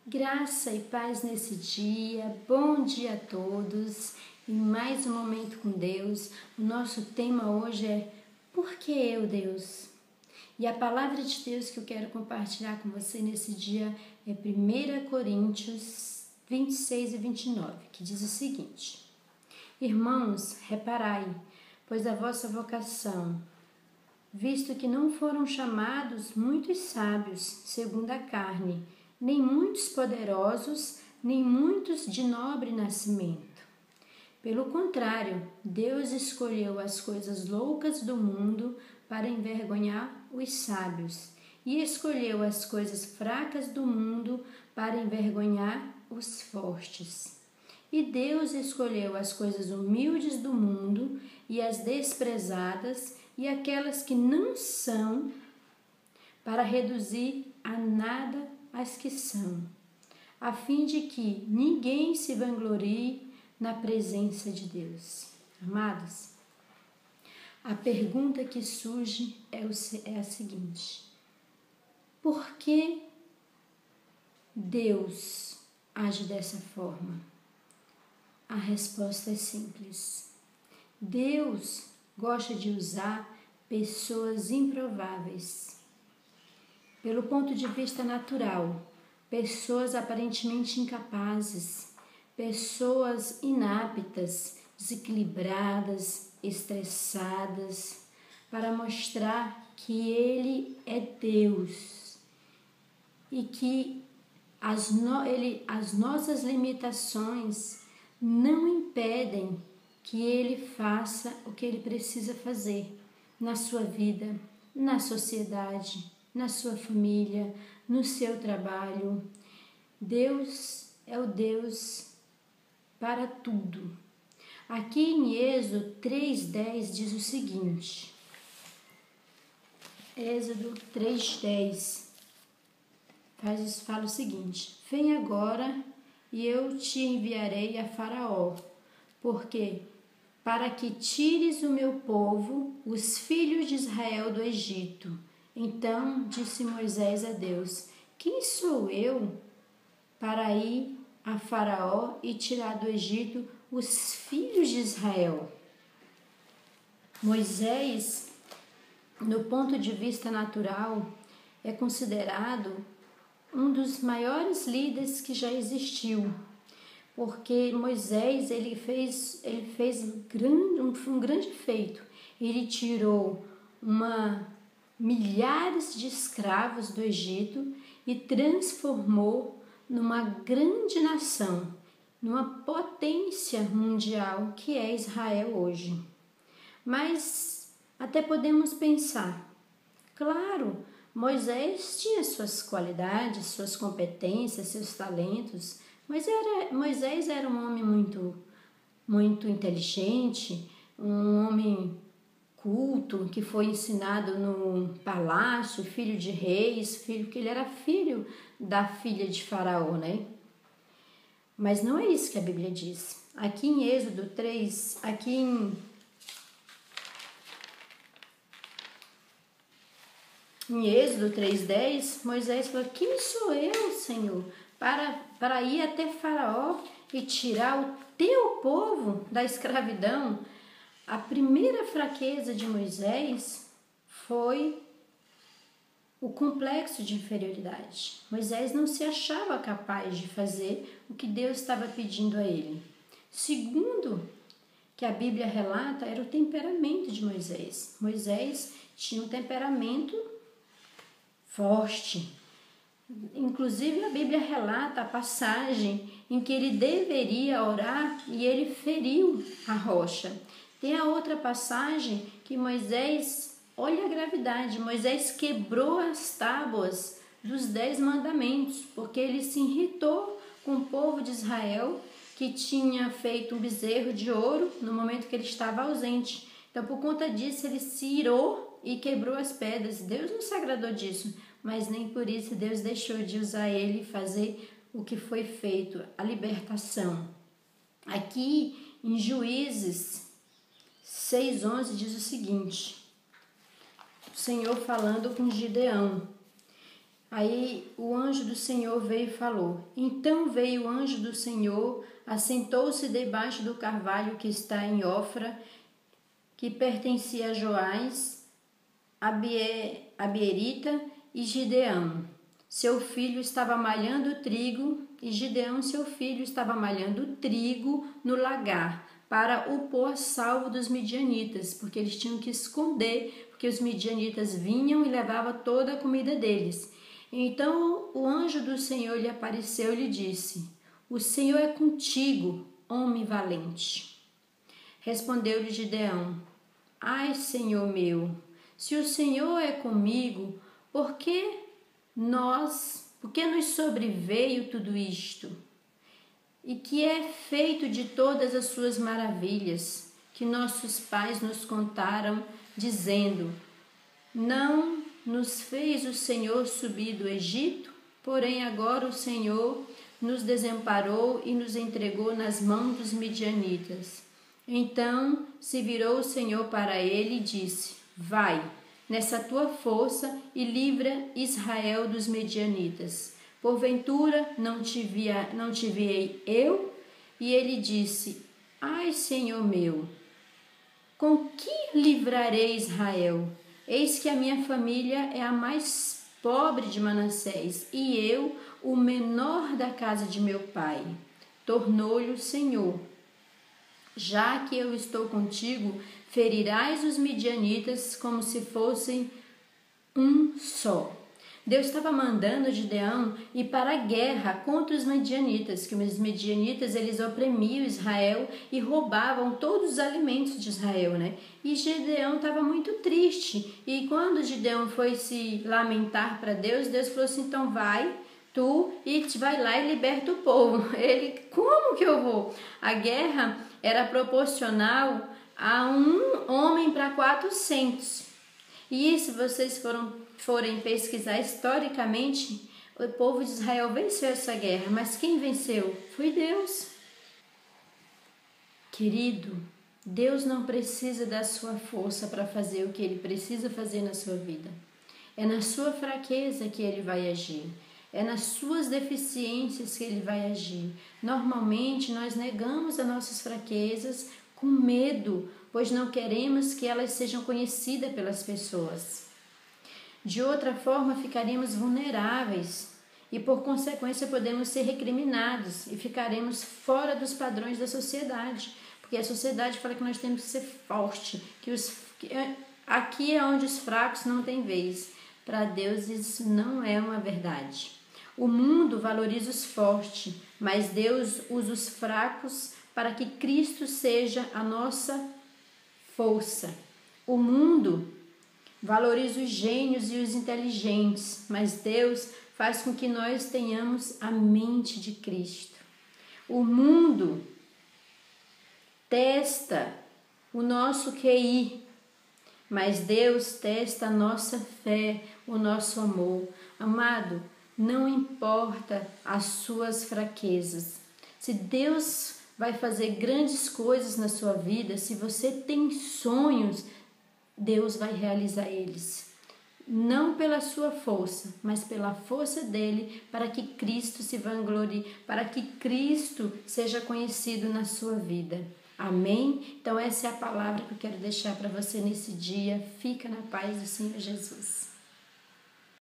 Graça e paz nesse dia, bom dia a todos e mais um momento com Deus. O nosso tema hoje é Por que eu, Deus? E a palavra de Deus que eu quero compartilhar com você nesse dia é 1 Coríntios 26 e 29, que diz o seguinte: Irmãos, reparai, pois a vossa vocação, visto que não foram chamados muitos sábios segundo a carne, nem muitos poderosos, nem muitos de nobre nascimento. Pelo contrário, Deus escolheu as coisas loucas do mundo para envergonhar os sábios, e escolheu as coisas fracas do mundo para envergonhar os fortes. E Deus escolheu as coisas humildes do mundo e as desprezadas e aquelas que não são, para reduzir a nada as que são, a fim de que ninguém se vanglorie na presença de Deus. Amados, a pergunta que surge é a seguinte: por que Deus age dessa forma? A resposta é simples. Deus gosta de usar pessoas improváveis. Pelo ponto de vista natural, pessoas aparentemente incapazes, pessoas inaptas, desequilibradas, estressadas, para mostrar que Ele é Deus e que as nossas limitações não impedem que Ele faça o que Ele precisa fazer na sua vida, na sociedade, na sua família, no seu trabalho. Deus é o Deus para tudo. Aqui em Êxodo 3:10 diz o seguinte, Êxodo 3:10 fala o seguinte: Vem agora e eu te enviarei a Faraó, porque para que tires o meu povo, os filhos de Israel, do Egito. Então disse Moisés a Deus: Quem sou eu para ir a Faraó e tirar do Egito os filhos de Israel? Moisés, no ponto de vista natural, é considerado um dos maiores líderes que já existiu, porque Moisés ele fez um grande feito. Ele tirou milhares de escravos do Egito e transformou numa grande nação, numa potência mundial que é Israel hoje. Mas até podemos pensar, claro, Moisés tinha suas qualidades, suas competências, seus talentos, mas Moisés era um homem muito inteligente, um homem culto, que foi ensinado no palácio, filho de reis, porque ele era filho da filha de Faraó, né? Mas não é isso que a Bíblia diz. Aqui em Êxodo 3, em Êxodo 3:10, Moisés falou: Quem sou eu, Senhor, para ir até Faraó e tirar o teu povo da escravidão? A primeira fraqueza de Moisés foi o complexo de inferioridade. Moisés não se achava capaz de fazer o que Deus estava pedindo a ele. Segundo que a Bíblia relata, era o temperamento de Moisés. Moisés tinha um temperamento forte. Inclusive a Bíblia relata a passagem em que ele deveria orar e ele feriu a rocha. Tem a outra passagem que Moisés, olha a gravidade, Moisés quebrou as tábuas dos 10 mandamentos, porque ele se irritou com o povo de Israel, que tinha feito um bezerro de ouro no momento que ele estava ausente. Então, por conta disso, ele se irou e quebrou as pedras. Deus não se agradou disso, mas nem por isso Deus deixou de usar ele e fazer o que foi feito, a libertação. Aqui em Juízes 6:11 diz o seguinte, o Senhor falando com Gideão: Aí o anjo do Senhor veio e falou. Então veio o anjo do Senhor, assentou-se debaixo do carvalho que está em Ofra, que pertencia a Joás, Abierita e Gideão. Seu filho estava malhando trigo, e Gideão, seu filho, estava malhando trigo no lagar, para o pôr salvo dos midianitas, porque eles tinham que esconder, porque os midianitas vinham e levavam toda a comida deles. Então o anjo do Senhor lhe apareceu e lhe disse: O Senhor é contigo, homem valente. Respondeu-lhe Gideão: Ai, Senhor meu, se o Senhor é comigo, por que nos sobreveio tudo isto? E que é feito de todas as suas maravilhas, que nossos pais nos contaram, dizendo: Não nos fez o Senhor subir do Egito? Porém agora o Senhor nos desamparou e nos entregou nas mãos dos midianitas. Então se virou o Senhor para ele e disse: Vai, nessa tua força, e livra Israel dos midianitas. Porventura não te viei eu? E ele disse: Ai, Senhor meu, com que livrarei Israel? Eis que a minha família é a mais pobre de Manassés, e eu, o menor da casa de meu pai. Tornou-lhe o Senhor: Já que eu estou contigo, ferirás os midianitas como se fossem um só. Deus estava mandando Gideão ir para a guerra contra os midianitas, que os midianitas eles oprimiam Israel e roubavam todos os alimentos de Israel, né? E Gideão estava muito triste. E quando Gideão foi se lamentar para Deus, Deus falou assim: então vai tu e vai lá e liberta o povo. Ele: como que eu vou? A guerra era proporcional a um homem para 400. E se vocês forem pesquisar historicamente, o povo de Israel venceu essa guerra, mas quem venceu? Foi Deus. Querido, Deus não precisa da sua força para fazer o que Ele precisa fazer na sua vida. É na sua fraqueza que Ele vai agir. É nas suas deficiências que Ele vai agir. Normalmente nós negamos as nossas fraquezas com medo, pois não queremos que elas sejam conhecidas pelas pessoas. De outra forma, ficaríamos vulneráveis e, por consequência, podemos ser recriminados e ficaremos fora dos padrões da sociedade, porque a sociedade fala que nós temos que ser forte, aqui é onde os fracos não têm vez. Para Deus isso não é uma verdade. O mundo valoriza os fortes, mas Deus usa os fracos para que Cristo seja a nossa força. O mundo valoriza os gênios e os inteligentes, mas Deus faz com que nós tenhamos a mente de Cristo. O mundo testa o nosso QI, mas Deus testa a nossa fé, o nosso amor. Amado, não importa as suas fraquezas. Se Deus vai fazer grandes coisas na sua vida, se você tem sonhos, Deus vai realizar eles. Não pela sua força, mas pela força dele, para que Cristo se vanglorie, para que Cristo seja conhecido na sua vida. Amém? Então essa é a palavra que eu quero deixar para você nesse dia. Fica na paz do Senhor Jesus.